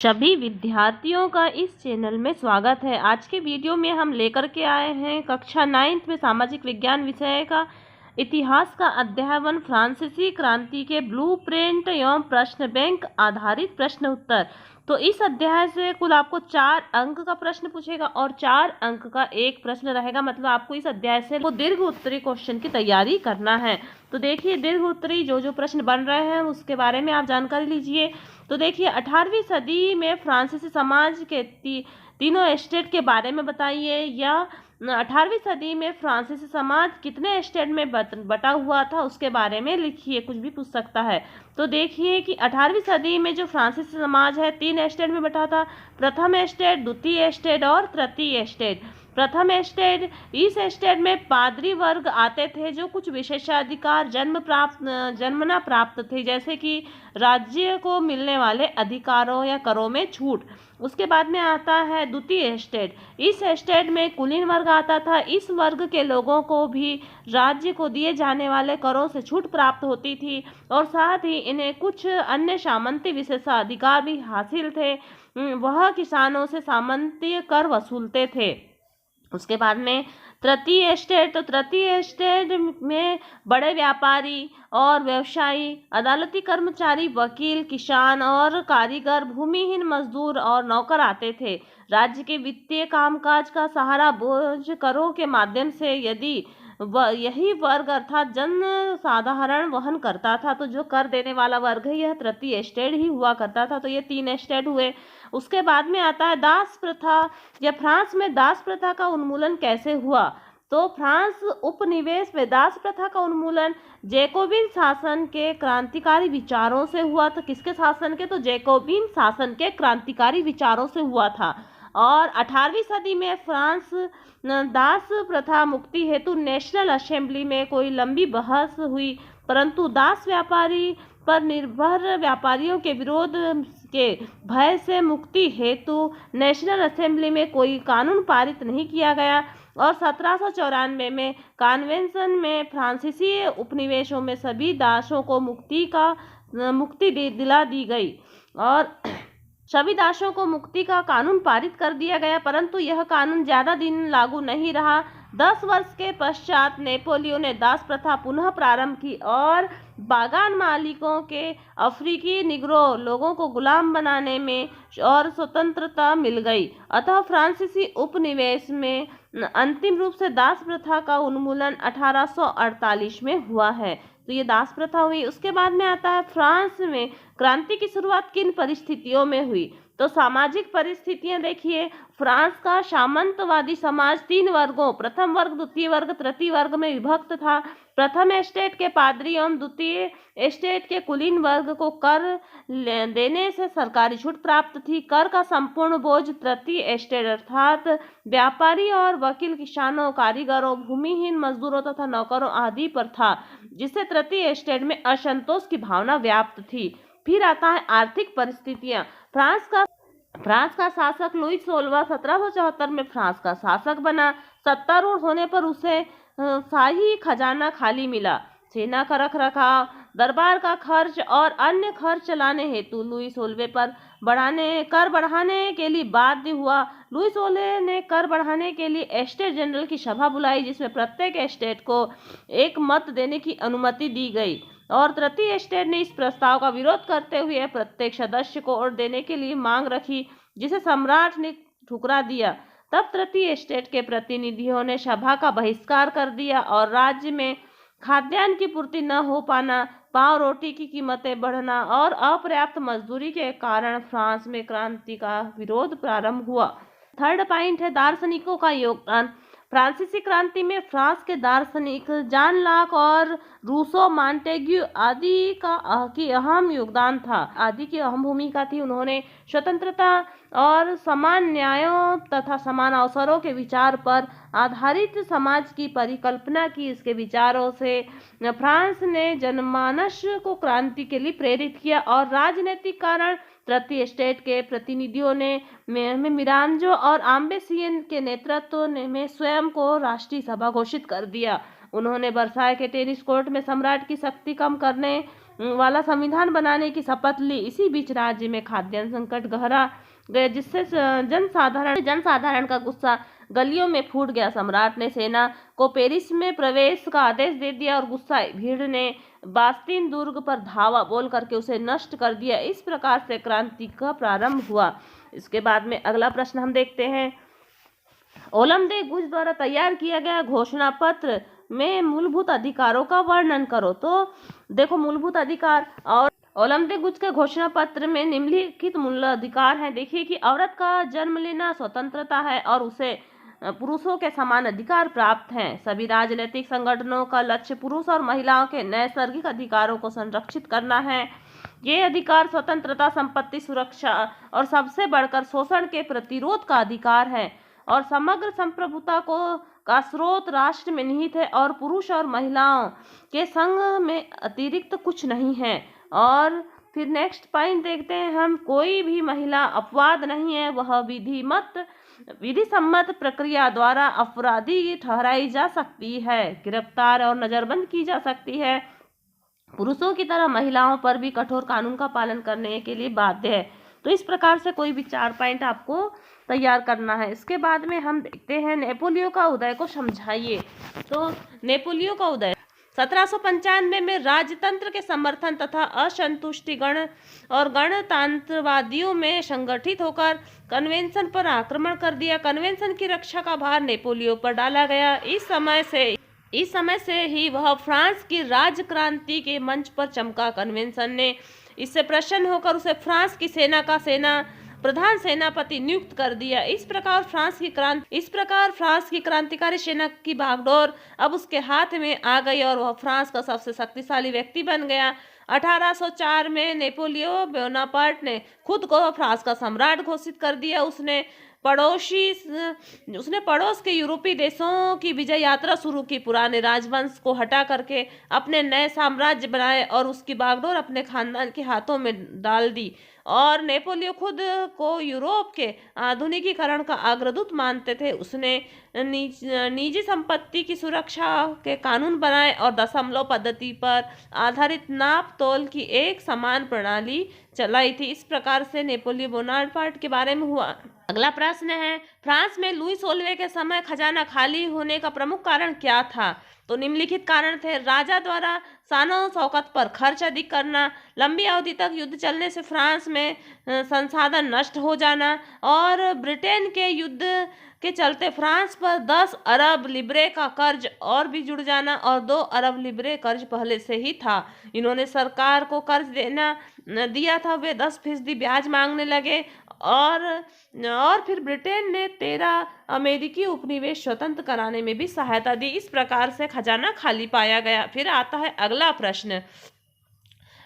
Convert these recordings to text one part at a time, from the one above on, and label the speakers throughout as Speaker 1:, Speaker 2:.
Speaker 1: सभी विद्यार्थियों का इस चैनल में स्वागत है। आज के वीडियो में हम लेकर के आए हैं कक्षा 9th में सामाजिक विज्ञान विषय का इतिहास का अध्याय 1 फ्रांसीसी क्रांति के ब्लूप्रिंट एवं प्रश्न बैंक आधारित प्रश्न उत्तर। तो इस अध्याय से कुल आपको 4 अंक का प्रश्न पूछेगा और 4 अंक का एक प्रश्न रहेगा। मतलब आपको इस अध्याय से दीर्घ उत्तरी क्वेश्चन की तैयारी करना है। तो देखिए दीर्घ उत्तरी जो प्रश्न बन रहे हैं उसके बारे में आप जानकारी लीजिए। तो देखिए 18वीं सदी में फ्रांसीसी समाज के तीनों एस्टेट के बारे में बताइए, या 18वीं सदी में फ्रांसीसी समाज कितने एस्टेट में बटा हुआ था उसके बारे में लिखिए। कुछ भी पूछ सकता है। तो देखिए कि 18वीं सदी में जो फ्रांसीसी समाज है 3 एस्टेट में बटा था। प्रथम एस्टेट, द्वितीय एस्टेट और तृतीय एस्टेट। प्रथम एस्टेट, इस एस्टेट में पादरी वर्ग आते थे जो कुछ विशेषाधिकार जन्मना प्राप्त थे, जैसे कि राज्य को मिलने वाले अधिकारों या करों में छूट। उसके बाद में आता है द्वितीय एस्टेट। इस एस्टेट में कुलीन वर्ग आता था। इस वर्ग के लोगों को भी राज्य को दिए जाने वाले करों से छूट प्राप्त होती थी और साथ ही इन्हें कुछ अन्य सामंती विशेषाधिकार भी हासिल थे। वह किसानों से सामंती कर वसूलते थे। उसके बाद में तृतीय एस्टेट, तो तृतीय एस्टेट में बड़े व्यापारी और व्यवसायी, अदालती कर्मचारी, वकील, किसान और कारीगर, भूमिहीन मजदूर और नौकर आते थे। राज्य के वित्तीय कामकाज का सहारा बोझ करों के माध्यम से यही वर्ग अर्थात जन साधारण वहन करता था। तो जो कर देने वाला वर्ग है यह तृतीय एस्टेट ही हुआ करता था। तो ये 3 एस्टेट हुए। उसके बाद में आता है दास प्रथा, या फ्रांस में दास प्रथा का उन्मूलन कैसे हुआ। तो फ्रांस उपनिवेश में दास प्रथा का उन्मूलन जैकोबिन शासन के क्रांतिकारी विचारों से हुआ था। किसके शासन के? तो जैकोबिन शासन के क्रांतिकारी विचारों से हुआ था। और 18वीं सदी में फ्रांस दास प्रथा मुक्ति हेतु नेशनल असेंबली में कोई लंबी बहस हुई, परंतु दास व्यापारी पर निर्भर व्यापारियों के विरोध के भय से मुक्ति हेतु नेशनल असेंबली में कोई कानून पारित नहीं किया गया। और 1794 में कन्वेंशन में फ्रांसीसी उपनिवेशों में सभी दासों को मुक्ति दिला दी गई और सभी दासों को मुक्ति का कानून पारित कर दिया गया, परंतु यह कानून ज्यादा दिन लागू नहीं रहा। 10 वर्ष के पश्चात नेपोलियन ने दास प्रथा पुनः प्रारंभ की और बागान मालिकों के अफ्रीकी निग्रो लोगों को गुलाम बनाने में और स्वतंत्रता मिल गई। अतः फ्रांसीसी उपनिवेश में अंतिम रूप से दास प्रथा का उन्मूलन 1848 में हुआ है। तो ये दास प्रथा हुई। उसके बाद में आता है फ्रांस में क्रांति की शुरुआत किन परिस्थितियों में हुई। तो सामाजिक परिस्थितियां देखिए, फ्रांस का सामंतवादी समाज 3 वर्गों, प्रथम वर्ग, द्वितीय वर्ग, तृतीय वर्ग में विभक्त था। प्रथम एस्टेट के पादरी एवं द्वितीय एस्टेट के कुलीन वर्ग को कर देने से सरकारी छूट प्राप्त थी। कर का संपूर्ण बोझ तृतीय एस्टेट अर्थात व्यापारी और वकील, किसानों, कारीगरों, भूमिहीन मजदूरों तथा नौकरों आदि पर था, जिससे तृतीय एस्टेट में असंतोष की भावना व्याप्त थी। फिर आता है आर्थिक परिस्थितियां। फ्रांस का शासक लुई 16 1774 में फ्रांस का शासक बना। सत्तारूढ़ होने पर उसे शाही खजाना खाली मिला। सेना का रखरखाव, दरबार का खर्च और अन्य खर्च चलाने हेतु लुई 16 पर कर बढ़ाने के लिए बाध्य हुआ। लुई 16 ने कर बढ़ाने के लिए एस्टेट जनरल की सभा बुलाई, जिसमें प्रत्येक एस्टेट को एक मत देने की अनुमति दी गई और तृतीय एस्टेट ने इस प्रस्ताव का विरोध करते हुए प्रत्येक सदस्य को वोट देने के लिए मांग रखी, जिसे सम्राट ने ठुकरा दिया। तब तृतीय एस्टेट के प्रतिनिधियों ने सभा का बहिष्कार कर दिया और राज्य में खाद्यान्न की पूर्ति न हो पाना, पाव रोटी की कीमतें बढ़ना और अपर्याप्त मजदूरी के कारण फ्रांस में क्रांति का विरोध प्रारंभ हुआ। थर्ड पॉइंट है दार्शनिकों का योगदान। फ्रांसीसी क्रांति में फ्रांस के दार्शनिक जॉन लाक और रूसो, मॉन्टेग्यू आदि की अहम योगदान था, आदि की अहम भूमिका थी। उन्होंने स्वतंत्रता और समान न्यायों तथा समान अवसरों के विचार पर आधारित समाज की परिकल्पना की। इसके विचारों से फ्रांस ने जनमानस को क्रांति के लिए प्रेरित किया और राजनीतिक कारण तृतीय एस्टेट के प्रतिनिधियों ने मिरांजो और आम्बेसियन के नेतृत्व में स्वयं को राष्ट्रीय सभा घोषित कर दिया। उन्होंने वर्साय के टेनिस कोर्ट में सम्राट की शक्ति कम करने वाला संविधान बनाने की शपथ ली। इसी बीच राज्य में खाद्यान्न संकट गहरा गया, जिससे जनसाधारण का गुस्सा गलियों में फूट गया। सम्राट ने सेना को पेरिस में प्रवेश का आदेश दे दिया और गुस्साई भीड़ ने बास्तीन दुर्ग पर धावा बोल करके उसे नष्ट कर दिया। इस प्रकार से क्रांति का प्रारंभ हुआ। इसके बाद में अगला प्रश्न हम देखते हैं। ओलंदे गुज द्वारा तैयार किया गया घोषणा पत्र में मूलभूत अधिकारों का वर्णन करो। तो देखो, मूलभूत अधिकार और ओलंदे गुज के घोषणा पत्र में निम्नलिखित मूल अधिकार हैं। देखिए कि औरत का जन्म लेना स्वतंत्रता है और उसे पुरुषों के समान अधिकार प्राप्त हैं। सभी राजनीतिक संगठनों का लक्ष्य पुरुष और महिलाओं के नैसर्गिक अधिकारों को संरक्षित करना है। ये अधिकार स्वतंत्रता, संपत्ति सुरक्षा और सबसे बढ़कर शोषण के प्रतिरोध का अधिकार है और समग्र संप्रभुता का स्रोत राष्ट्र में निहित है और पुरुष और महिलाओं के संग में अतिरिक्त कुछ नहीं है। और फिर नेक्स्ट पॉइंट देखते हैं हम। कोई भी महिला अपवाद नहीं है, वह विधि सम्मत प्रक्रिया द्वारा अपराधी ठहराई जा सकती है, गिरफ्तार और नजरबंद की जा सकती है। पुरुषों की तरह महिलाओं पर भी कठोर कानून का पालन करने के लिए बाध्य है। तो इस प्रकार से कोई भी 4 पॉइंट आपको तैयार करना है। इसके बाद में हम देखते हैं नेपोलियो का उदय को समझाइए। तो नेपोलियो का उदय 1795 में राजतंत्र के समर्थन तथा असंतुष्टि गणतंत्रवादियों में संगठित होकर कन्वेंशन पर आक्रमण कर दिया। कन्वेंशन की रक्षा का भार नेपोलियो पर डाला गया। इस समय से ही वह फ्रांस की राजक्रांति के मंच पर चमका। कन्वेंशन ने इससे प्रसन्न होकर उसे फ्रांस की सेना का प्रधान सेनापति नियुक्त कर दिया। इस प्रकार फ्रांस की क्रांतिकारी सेना की बागडोर अब उसके हाथ में आ गई और वह फ्रांस का सबसे शक्तिशाली व्यक्ति बन गया। 1804 में नेपोलियो बोनापार्ट ने खुद को फ्रांस का सम्राट घोषित कर दिया। उसने पड़ोस के यूरोपीय देशों की विजय यात्रा शुरू की, पुराने राजवंश को हटा करके अपने नए साम्राज्य बनाए और उसकी बागडोर अपने खानदान के हाथों में डाल दी। और नेपोलियो खुद को यूरोप के आधुनिकीकरण का अग्रदूत मानते थे। उसने निजी संपत्ति की सुरक्षा के कानून बनाए और दशमलव पद्धति पर आधारित नाप तोल की एक समान प्रणाली चलाई थी। इस प्रकार से नेपोलियन बोनापार्ट के बारे में हुआ। अगला प्रश्न है, फ्रांस में लुई 16वें के समय खजाना खाली होने का प्रमुख कारण क्या था? तो निम्नलिखित कारण थे। राजा द्वारा शानो शौकत पर खर्च अधिक करना, लंबी अवधि तक युद्ध चलने से फ्रांस में संसाधन नष्ट हो जाना और ब्रिटेन के युद्ध के चलते फ्रांस पर 10 अरब लिब्रे का कर्ज और भी जुड़ जाना और 2 अरब लिब्रे कर्ज पहले से ही था। इन्होंने सरकार को कर्ज दिया था, वे 10% ब्याज मांगने लगे और फिर ब्रिटेन ने 13 अमेरिकी उपनिवेश स्वतंत्र कराने में भी सहायता दी। इस प्रकार से खजाना खाली पाया गया। फिर आता है अगला प्रश्न,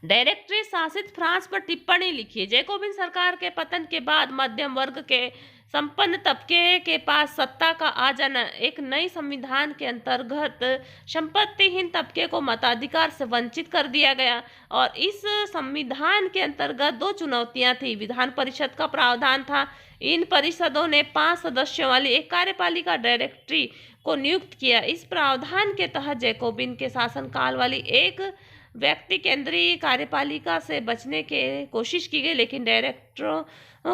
Speaker 1: डायरेक्टरी शासित फ्रांस पर टिप्पणी लिखिए। जैकोबिन सरकार के पतन के बाद मध्यम वर्ग के संपन्न तबके के पास सत्ता का आ जाना, एक नई संविधान के अंतर्गत संपत्तिहीन तबके को मताधिकार से वंचित कर दिया गया और इस संविधान के अंतर्गत 2 चुनौतियां थी। विधान परिषद का प्रावधान था। इन परिषदों ने 5 सदस्यों वाली एक कार्यपालिका डायरेक्टरी को नियुक्त किया। इस प्रावधान के तहत जैकोबिन के शासनकाल वाली एक व्यक्ति केंद्रीय कार्यपालिका से बचने की कोशिश की गई, लेकिन डायरेक्टरों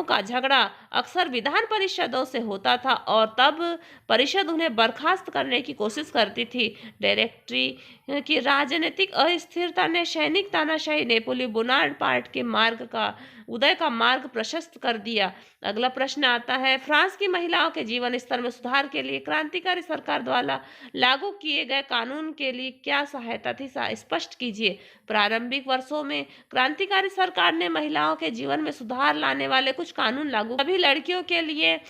Speaker 1: का झगड़ा अक्सर विधान परिषदों से होता था और तब परिषद उन्हें बर्खास्त करने की कोशिश करती थी। डायरेक्टरी की राजनीतिक अस्थिरता ने सैनिक तानाशाही नेपोलियन बोनापार्ट के उदय का मार्ग प्रशस्त कर दिया। अगला प्रश्न आता है, फ्रांस की महिलाओं के जीवन स्तर में सुधार के लिए क्रांतिकारी सरकार द्वारा लागू किए गए कानून के लिए क्या सहायता थी, स्पष्ट कीजिए। प्रारंभिक वर्षों में क्रांतिकारी सरकार ने महिलाओं के जीवन में सुधार लाने वाले कुछ कानून लागू। सभी लड़कियों के लिए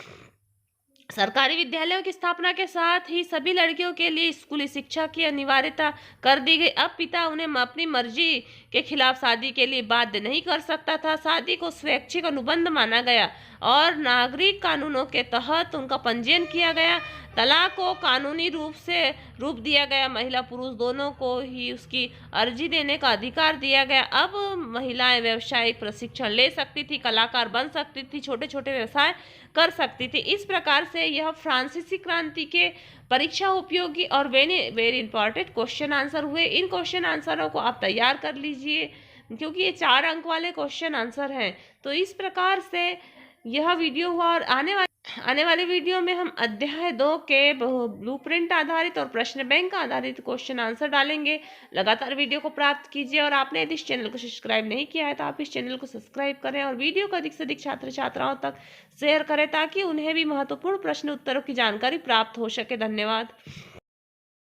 Speaker 1: सरकारी विद्यालयों की स्थापना के साथ ही सभी लड़कियों के लिए स्कूली शिक्षा की अनिवार्यता कर दी गई। अब पिता उन्हें अपनी मर्जी के खिलाफ शादी के लिए बाध्य नहीं कर सकता था। शादी को स्वैच्छिक अनुबंध माना गया और नागरिक कानूनों के तहत उनका पंजीयन किया गया। तलाक को कानूनी रूप दिया गया। महिला पुरुष दोनों को ही उसकी अर्जी देने का अधिकार दिया गया। अब महिलाएं व्यवसायिक प्रशिक्षण ले सकती थी, कलाकार बन सकती थी, छोटे छोटे व्यवसाय कर सकती थी। इस प्रकार से यह फ्रांसीसी क्रांति के परीक्षा उपयोगी और वेरी इंपॉर्टेंट क्वेश्चन आंसर हुए। इन क्वेश्चन आंसरों को आप तैयार कर लीजिए। कीजिए, क्योंकि ये 4 अंक वाले क्वेश्चन आंसर हैं। तो इस प्रकार से यह वीडियो हुआ, और आने वाले वीडियो में हम अध्याय 2 के ब्लूप्रिंट आधारित और प्रश्न बैंक आधारित क्वेश्चन आंसर डालेंगे। लगातार वीडियो को प्राप्त कीजिए, और आपने यदि इस चैनल को सब्सक्राइब नहीं किया है तो आप इस चैनल को सब्सक्राइब करें और वीडियो को अधिक से अधिक छात्र छात्राओं तक शेयर करें, ताकि उन्हें भी महत्वपूर्ण प्रश्न उत्तरों की जानकारी प्राप्त हो सके। धन्यवाद।